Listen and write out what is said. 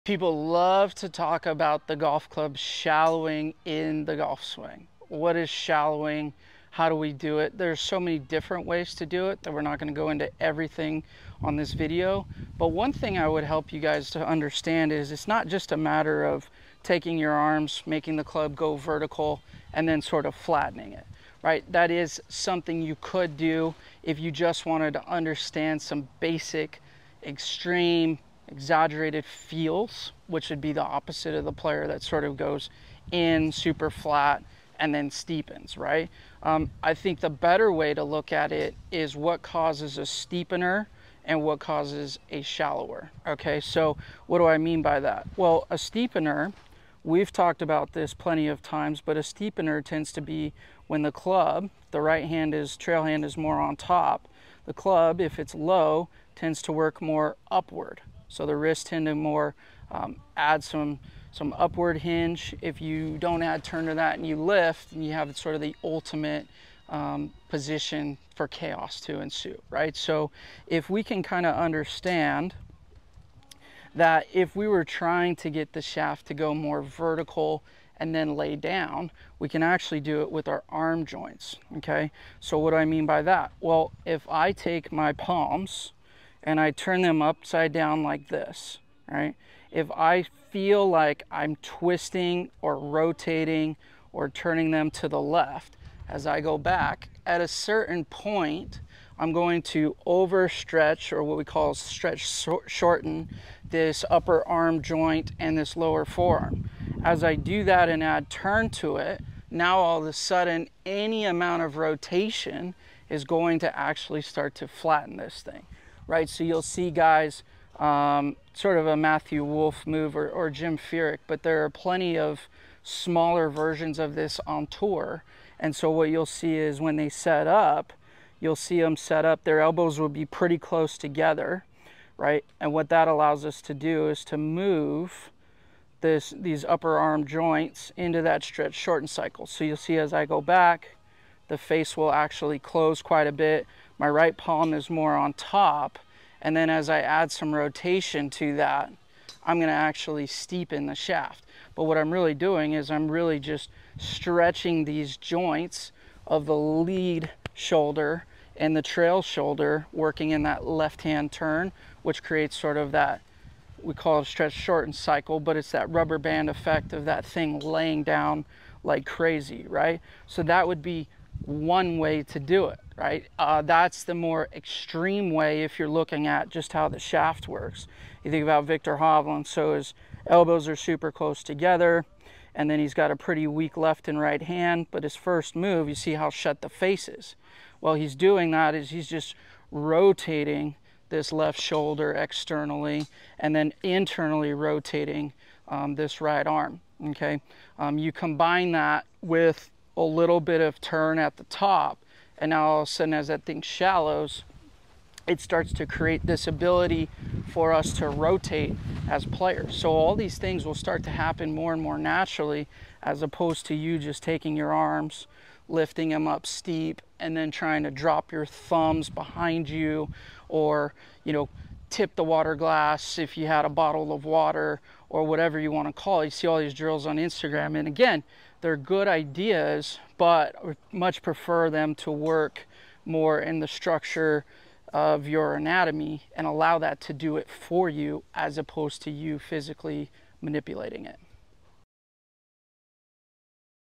People love to talk about the golf club shallowing in the golf swing. What is shallowing? How do we do it? There's so many different ways to do it that we're not going to go into everything on this video. But one thing I would help you guys to understand is it's not just a matter of taking your arms, making the club go vertical, and then sort of flattening it, right? That is something you could do if you just wanted to understand some basic, extreme, exaggerated feels, which would be the opposite of the player that sort of goes in super flat and then steepens, right? I think the better way to look at it is what causes a steepener and what causes a shallower. Okay, so what do I mean by that? Well, a steepener, we've talked about this plenty of times, but a steepener tends to be when the club, the right hand is, trail hand is more on top. The club, if it's low, tends to work more upward. So the wrists tend to more add some upward hinge. If you don't add turn to that and you lift, and you have sort of the ultimate position for chaos to ensue, right? So if we can kind of understand that if we were trying to get the shaft to go more vertical and then lay down, we can actually do it with our arm joints, okay? So what do I mean by that? Well, if I take my palms and I turn them upside down like this, right? If I feel like I'm twisting or rotating or turning them to the left as I go back, at a certain point, I'm going to overstretch, or what we call shorten, this upper arm joint and this lower forearm. As I do that and add turn to it, now all of a sudden, any amount of rotation is going to actually start to flatten this thing. Right, so you'll see guys, sort of a Matthew Wolf move or Jim Furyk, but there are plenty of smaller versions of this on tour. And so what you'll see is when they set up, you'll see them set up, their elbows will be pretty close together, right? And what that allows us to do is to move these upper arm joints into that stretch shorten cycle. So you'll see as I go back, the face will actually close quite a bit. My right palm is more on top. And then as I add some rotation to that, I'm gonna actually steepen the shaft. But what I'm really doing is I'm really just stretching these joints of the lead shoulder and the trail shoulder working in that left-hand turn, which creates sort of that, we call it stretch shorten cycle, but it's that rubber band effect of that thing laying down like crazy, right? So that would be one way to do it, right? That's the more extreme way if you're looking at just how the shaft works. You think about Viktor Hovland, so his elbows are super close together, and then he's got a pretty weak left and right hand, but his first move, you see how shut the face is. Well, he's doing that is he's just rotating this left shoulder externally and then internally rotating this right arm, okay? You combine that with a little bit of turn at the top, and now all of a sudden as that thing shallows, it starts to create this ability for us to rotate as players. So all these things will start to happen more and more naturally, as opposed to you just taking your arms, lifting them up steep, and then trying to drop your thumbs behind you, or, you know, tip the water glass if you had a bottle of water, or whatever you want to call it. You see all these drills on Instagram, and again, they're good ideas, but I would much prefer them to work more in the structure of your anatomy and allow that to do it for you, as opposed to you physically manipulating it.